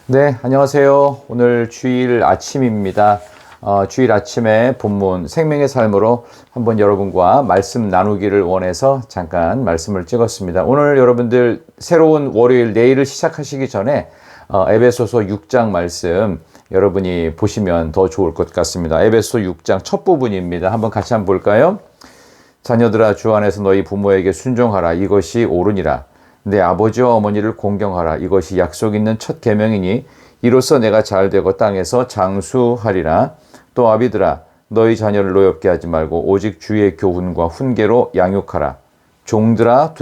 네, 안녕하세요. 오늘 주일 아침입니다. 주일 아침에 본문 생명의 삶으로 한번 여러분과 말씀 나누기를 원해서 잠깐 말씀을 찍었습니다. 오늘 여러분들 새로운 월요일 내일을 시작하시기 전에 에베소서 6장 말씀 여러분이 보시면 더 좋을 것 같습니다. 에베소 6장 첫 부분입니다. 한번 같이 한번 볼까요? 자녀들아, 주 안에서 너희 부모에게 순종하라. 이것이 옳으니라. 내 아버지와 어머니를 공경하라. 이것이 약속 있는 첫 계명이니 이로써 내가 잘되고 땅에서 장수하리라. 또 아비들아, 너희 자녀를 노엽게 하지 말고 오직 주의 교훈과 훈계로 양육하라. 종들아,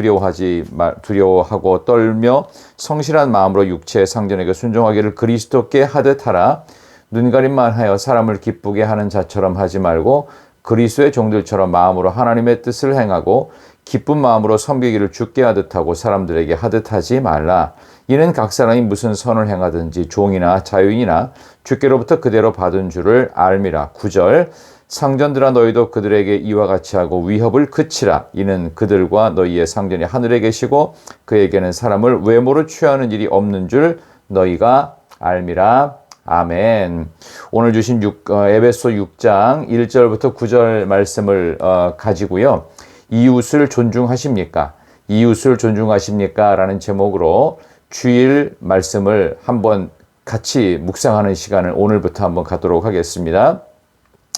두려워하고 떨며 성실한 마음으로 육체의 상전에게 순종하기를 그리스도께 하듯 하라. 눈가림만 하여 사람을 기쁘게 하는 자처럼 하지 말고 그리스도의 종들처럼 마음으로 하나님의 뜻을 행하고 기쁜 마음으로 섬기기를 주께 하듯 하고 사람들에게 하듯 하지 말라. 이는 각 사람이 무슨 선을 행하든지 종이나 자유인이나 주께로부터 그대로 받은 줄을 알미라. 9절 상전들아, 너희도 그들에게 이와 같이 하고 위협을 그치라. 이는 그들과 너희의 상전이 하늘에 계시고 그에게는 사람을 외모로 취하는 일이 없는 줄 너희가 알미라. 아멘. 오늘 주신 에베소 6장 1절부터 9절 말씀을 가지고요. 이웃을 존중하십니까? 이웃을 존중하십니까? 라는 제목으로 주일 말씀을 한번 같이 묵상하는 시간을 오늘부터 한번 갖도록 하겠습니다.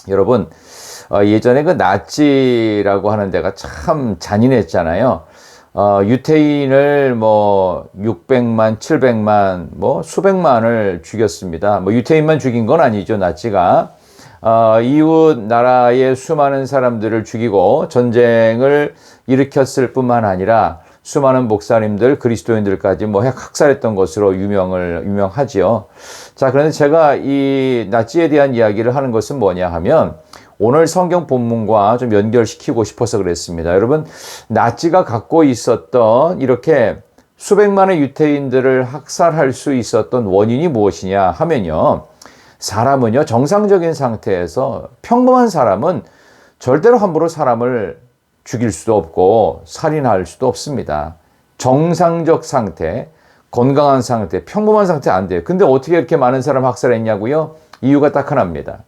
여러분, 예전에 그 나치라고 하는 데가 참 잔인했잖아요. 유태인을 600만, 700만, 수백만을 죽였습니다. 유태인만 죽인 건 아니죠, 나치가. 이웃 나라의 수많은 사람들을 죽이고 전쟁을 일으켰을 뿐만 아니라 수많은 목사님들, 그리스도인들까지 학살했던 것으로 유명하지요. 자, 그런데 제가 이 나치에 대한 이야기를 하는 것은 뭐냐 하면 오늘 성경 본문과 좀 연결시키고 싶어서 그랬습니다. 여러분, 나치가 갖고 있었던 이렇게 수백만의 유태인들을 학살할 수 있었던 원인이 무엇이냐 하면요. 사람은요, 정상적인 상태에서 평범한 사람은 절대로 함부로 사람을 죽일 수도 없고 살인할 수도 없습니다. 정상적 상태, 건강한 상태, 평범한 상태 안 돼요. 근데 어떻게 이렇게 많은 사람 학살했냐고요? 이유가 딱 하나입니다.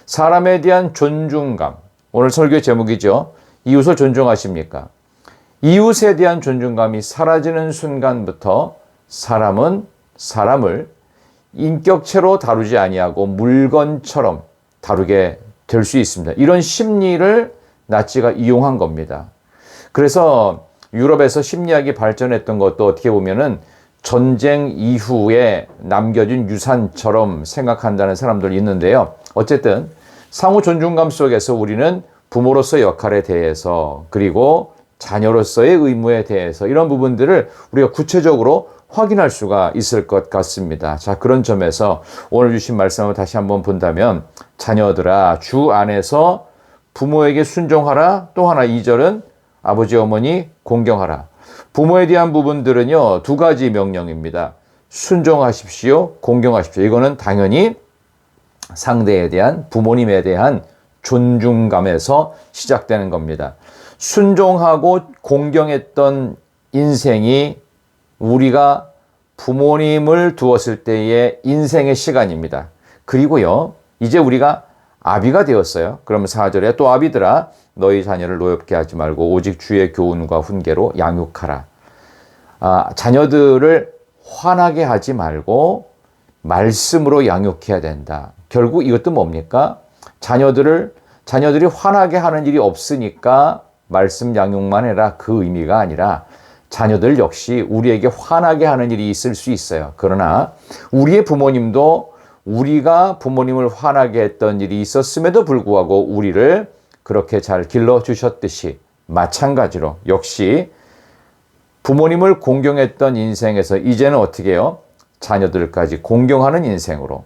사람에 대한 존중감. 오늘 설교 제목이죠. 이웃을 존중하십니까? 이웃에 대한 존중감이 사라지는 순간부터 사람은 사람을 인격체로 다루지 아니하고 물건처럼 다루게 될 수 있습니다. 이런 심리를 나치가 이용한 겁니다. 그래서 유럽에서 심리학이 발전했던 것도 어떻게 보면은 전쟁 이후에 남겨진 유산처럼 생각한다는 사람들이 있는데요. 어쨌든 상호 존중감 속에서 우리는 부모로서의 역할에 대해서 그리고 자녀로서의 의무에 대해서 이런 부분들을 우리가 구체적으로 확인할 수가 있을 것 같습니다. 자, 그런 점에서 오늘 주신 말씀을 다시 한번 본다면 자녀들아, 주 안에서 부모에게 순종하라. 또 하나 2절은 아버지 어머니 공경하라. 부모에 대한 부분들은요, 두 가지 명령입니다. 순종하십시오, 공경하십시오. 이거는 당연히 상대에 대한, 부모님에 대한 존중감에서 시작되는 겁니다. 순종하고 공경했던 인생이 우리가 부모님을 두었을 때의 인생의 시간입니다. 그리고요, 이제 우리가 아비가 되었어요. 그러면 4절에 또 아비들아, 너희 자녀를 노엽게 하지 말고 오직 주의 교훈과 훈계로 양육하라. 자녀들을 화나게 하지 말고 말씀으로 양육해야 된다. 결국 이것도 뭡니까? 자녀들이 화나게 하는 일이 없으니까 말씀 양육만 해라. 그 의미가 아니라 자녀들 역시 우리에게 화나게 하는 일이 있을 수 있어요. 그러나 우리의 부모님도 우리가 부모님을 화나게 했던 일이 있었음에도 불구하고 우리를 그렇게 잘 길러주셨듯이 마찬가지로 역시 부모님을 공경했던 인생에서 이제는 어떻게 해요? 자녀들까지 공경하는 인생으로,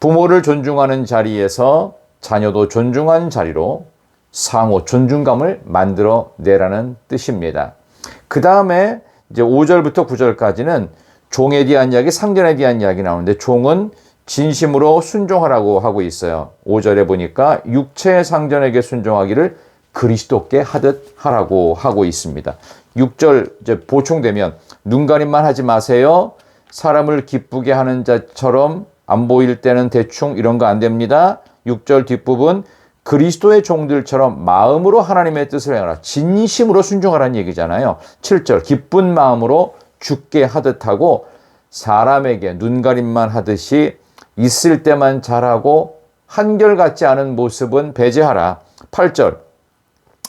부모를 존중하는 자리에서 자녀도 존중한 자리로 상호 존중감을 만들어내라는 뜻입니다. 그 다음에 이제 5절부터 9절까지는 종에 대한 이야기, 상전에 대한 이야기 나오는데 종은 진심으로 순종하라고 하고 있어요. 5절에 보니까 육체의 상전에게 순종하기를 그리스도께 하듯 하라고 하고 있습니다. 6절 이제 보충되면 눈가림만 하지 마세요. 사람을 기쁘게 하는 자처럼 안 보일 때는 대충 이런 거 안 됩니다. 6절 뒷부분 그리스도의 종들처럼 마음으로 하나님의 뜻을 행하라. 진심으로 순종하라는 얘기잖아요. 7절 기쁜 마음으로 죽게 하듯 하고 사람에게 눈가림만 하듯이 있을 때만 잘하고 한결같지 않은 모습은 배제하라. 8절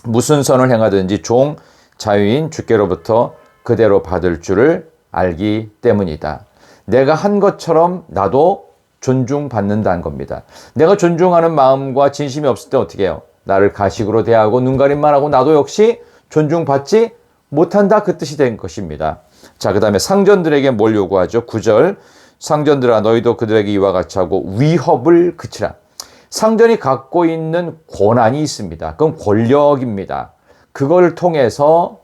무슨 선을 행하든지 종 자유인 주께로부터 그대로 받을 줄을 알기 때문이다. 내가 한 것처럼 나도 존중받는다는 겁니다. 내가 존중하는 마음과 진심이 없을 때 어떻게 해요? 나를 가식으로 대하고 눈가림만 하고 나도 역시 존중받지 못한다, 그 뜻이 된 것입니다. 자, 그 다음에 상전들에게 뭘 요구하죠? 9절 상전들아 너희도 그들에게 이와 같이 하고 위협을 그치라. 상전이 갖고 있는 권한이 있습니다. 그건 권력입니다. 그걸 통해서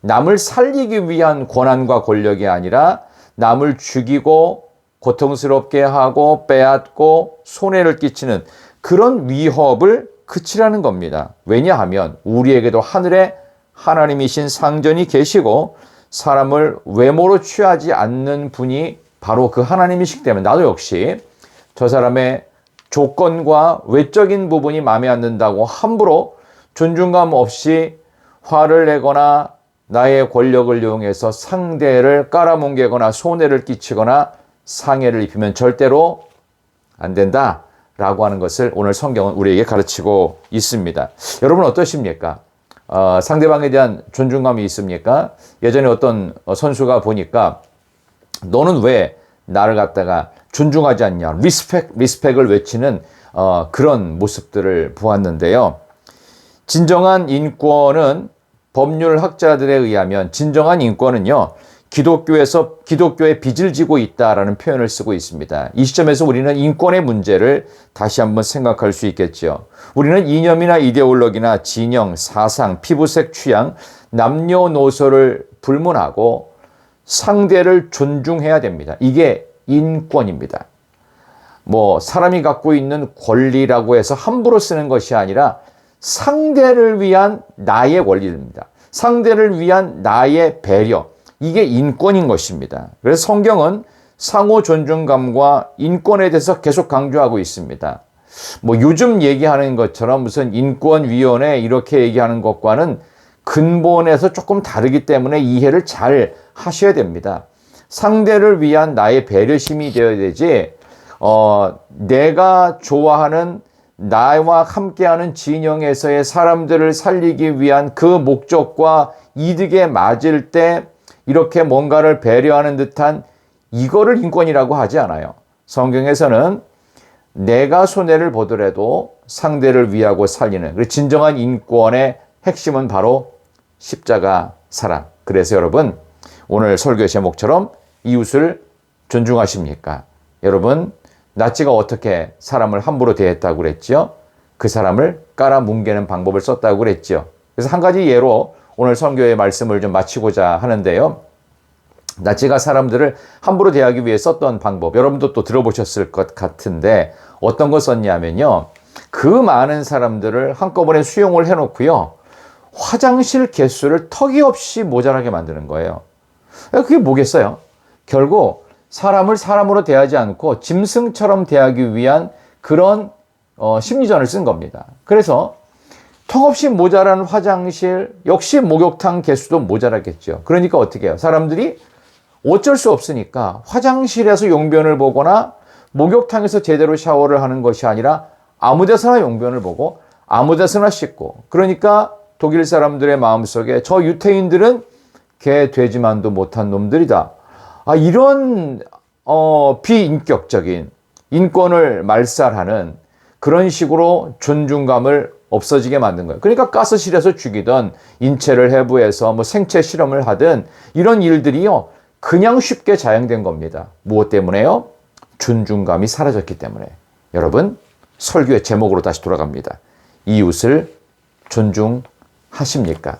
남을 살리기 위한 권한과 권력이 아니라 남을 죽이고 고통스럽게 하고 빼앗고 손해를 끼치는 그런 위협을 그치라는 겁니다. 왜냐하면 우리에게도 하늘에 하나님이신 상전이 계시고 사람을 외모로 취하지 않는 분이 바로 그 하나님이시기 때문에 나도 역시 저 사람의 조건과 외적인 부분이 마음에 안 든다고 함부로 존중감 없이 화를 내거나 나의 권력을 이용해서 상대를 깔아뭉개거나 손해를 끼치거나 상해를 입히면 절대로 안 된다라고 하는 것을 오늘 성경은 우리에게 가르치고 있습니다. 여러분 어떠십니까? 상대방에 대한 존중감이 있습니까? 예전에 어떤 선수가 보니까 너는 왜 나를 갖다가 존중하지 않냐, 리스펙을 외치는 그런 모습들을 보았는데요. 진정한 인권은 법률학자들에 의하면 진정한 인권은요, 기독교의 빚을 지고 있다라는 표현을 쓰고 있습니다. 이 시점에서 우리는 인권의 문제를 다시 한번 생각할 수 있겠죠. 우리는 이념이나 이데올로기나 진영, 사상, 피부색, 취향, 남녀노소를 불문하고 상대를 존중해야 됩니다. 이게 인권입니다. 사람이 갖고 있는 권리라고 해서 함부로 쓰는 것이 아니라 상대를 위한 나의 권리입니다. 상대를 위한 나의 배려. 이게 인권인 것입니다. 그래서 성경은 상호 존중감과 인권에 대해서 계속 강조하고 있습니다. 요즘 얘기하는 것처럼 무슨 인권위원회 이렇게 얘기하는 것과는 근본에서 조금 다르기 때문에 이해를 잘 하셔야 됩니다. 상대를 위한 나의 배려심이 되어야 되지, 내가 좋아하는 나와 함께하는 진영에서의 사람들을 살리기 위한 그 목적과 이득에 맞을 때 이렇게 뭔가를 배려하는 듯한 이거를 인권이라고 하지 않아요. 성경에서는 내가 손해를 보더라도 상대를 위하고 살리는, 그리고 진정한 인권의 핵심은 바로 십자가 사랑. 그래서 여러분 오늘 설교 제목처럼 이웃을 존중하십니까? 여러분 나치가 어떻게 사람을 함부로 대했다고 그랬죠? 그 사람을 깔아뭉개는 방법을 썼다고 그랬죠. 그래서 한 가지 예로 오늘 설교의 말씀을 좀 마치고자 하는데요. 나치가 사람들을 함부로 대하기 위해 썼던 방법, 여러분도 또 들어보셨을 것 같은데 어떤 거 썼냐면요. 그 많은 사람들을 한꺼번에 수용을 해놓고요. 화장실 개수를 턱이 없이 모자라게 만드는 거예요. 그게 뭐겠어요? 결국 사람을 사람으로 대하지 않고 짐승처럼 대하기 위한 그런 심리전을 쓴 겁니다. 그래서 턱없이 모자란 화장실, 역시 목욕탕 개수도 모자라겠죠. 그러니까 어떻게 해요? 사람들이 어쩔 수 없으니까 화장실에서 용변을 보거나 목욕탕에서 제대로 샤워를 하는 것이 아니라 아무 데서나 용변을 보고 아무 데서나 씻고, 그러니까 독일 사람들의 마음속에 저 유태인들은 개 돼지만도 못한 놈들이다. 이런 비인격적인 인권을 말살하는 그런 식으로 존중감을 없어지게 만든 거예요. 그러니까 가스실에서 죽이던 인체를 해부해서 생체 실험을 하든 이런 일들이요 그냥 쉽게 자행된 겁니다. 무엇 때문에요? 존중감이 사라졌기 때문에. 여러분 설교의 제목으로 다시 돌아갑니다. 이웃을 존중하십니까?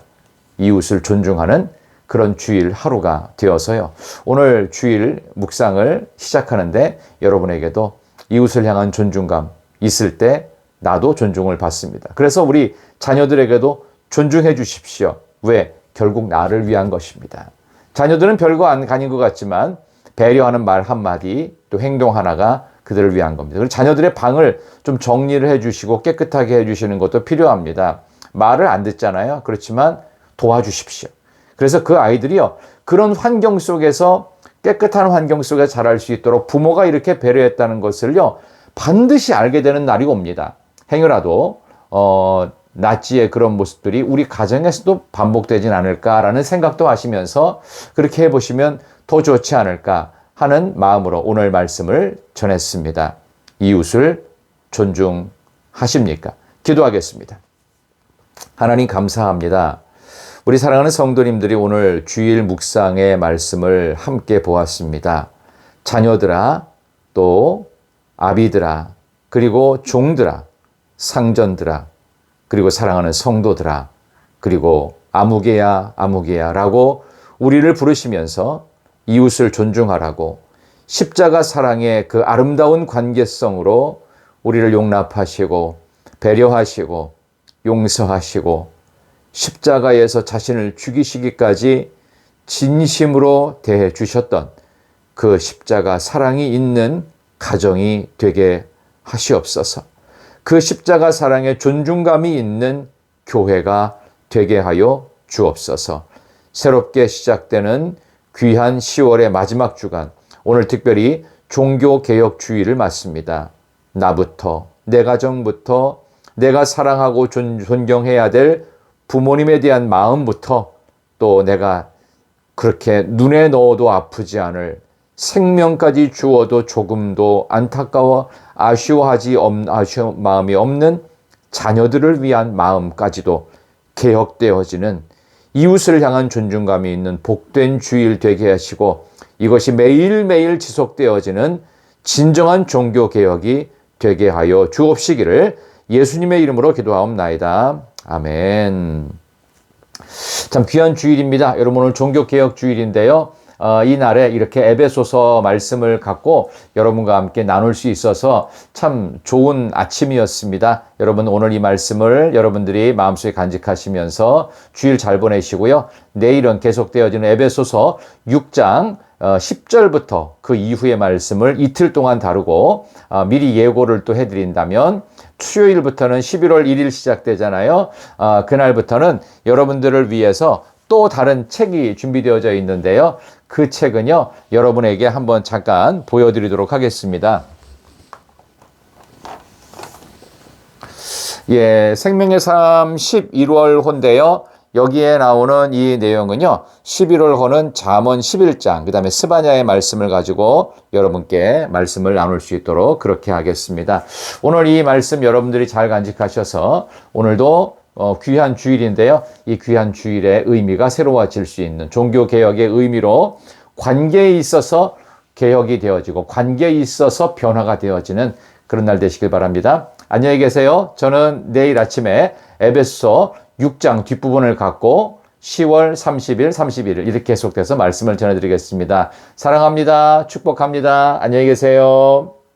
이웃을 존중하는 그런 주일 하루가 되어서요. 오늘 주일 묵상을 시작하는데 여러분에게도 이웃을 향한 존중감 있을 때 나도 존중을 받습니다. 그래서 우리 자녀들에게도 존중해 주십시오. 왜? 결국 나를 위한 것입니다. 자녀들은 별거 아닌 것 같지만 배려하는 말 한마디, 또 행동 하나가 그들을 위한 겁니다. 그리고 자녀들의 방을 좀 정리를 해주시고 깨끗하게 해주시는 것도 필요합니다. 말을 안 듣잖아요. 그렇지만 도와주십시오. 그래서 그 아이들이요, 그런 환경 속에서 깨끗한 환경 속에 자랄 수 있도록 부모가 이렇게 배려했다는 것을요, 반드시 알게 되는 날이 옵니다. 행여라도 나치의 그런 모습들이 우리 가정에서도 반복되진 않을까라는 생각도 하시면서 그렇게 해보시면 더 좋지 않을까 하는 마음으로 오늘 말씀을 전했습니다. 이웃을 존중하십니까? 기도하겠습니다. 하나님 감사합니다. 우리 사랑하는 성도님들이 오늘 주일 묵상의 말씀을 함께 보았습니다. 자녀들아, 또 아비들아, 그리고 종들아, 상전들아, 그리고 사랑하는 성도들아, 그리고 아무개야 아무개야 라고 우리를 부르시면서 이웃을 존중하라고, 십자가 사랑의 그 아름다운 관계성으로 우리를 용납하시고 배려하시고 용서하시고 십자가에서 자신을 죽이시기까지 진심으로 대해 주셨던 그 십자가 사랑이 있는 가정이 되게 하시옵소서. 그 십자가 사랑에 존중감이 있는 교회가 되게 하여 주옵소서. 새롭게 시작되는 귀한 10월의 마지막 주간, 오늘 특별히 종교개혁주의를 맞습니다. 나부터, 내 가정부터, 내가 사랑하고 존경해야 될 부모님에 대한 마음부터, 또 내가 그렇게 눈에 넣어도 아프지 않을, 생명까지 주어도 조금도 안타까워 아쉬운 마음이 없는 자녀들을 위한 마음까지도 개혁되어지는, 이웃을 향한 존중감이 있는 복된 주일 되게 하시고 이것이 매일매일 지속되어지는 진정한 종교개혁이 되게 하여 주옵시기를 예수님의 이름으로 기도하옵나이다. 아멘. 참 귀한 주일입니다. 여러분, 오늘 종교개혁 주일인데요. 이 날에 이렇게 에베소서 말씀을 갖고 여러분과 함께 나눌 수 있어서 참 좋은 아침이었습니다. 여러분, 오늘 이 말씀을 여러분들이 마음속에 간직하시면서 주일 잘 보내시고요. 내일은 계속되어지는 에베소서 6장 10절부터 그 이후의 말씀을 이틀 동안 다루고 미리 예고를 또 해드린다면 수요일부터는 11월 1일 시작되잖아요. 그날부터는 여러분들을 위해서 또 다른 책이 준비되어져 있는데요. 그 책은요, 여러분에게 한번 잠깐 보여드리도록 하겠습니다. 예, 생명의 삶 11월호인데요. 여기에 나오는 이 내용은요, 11월호는 잠언 11장, 그 다음에 스바냐의 말씀을 가지고 여러분께 말씀을 나눌 수 있도록 그렇게 하겠습니다. 오늘 이 말씀 여러분들이 잘 간직하셔서 오늘도 귀한 주일인데요. 이 귀한 주일의 의미가 새로워질 수 있는 종교개혁의 의미로 관계에 있어서 개혁이 되어지고 관계에 있어서 변화가 되어지는 그런 날 되시길 바랍니다. 안녕히 계세요. 저는 내일 아침에 에베소 6장 뒷부분을 갖고 10월 30일, 31일 이렇게 계속돼서 말씀을 전해드리겠습니다. 사랑합니다. 축복합니다. 안녕히 계세요.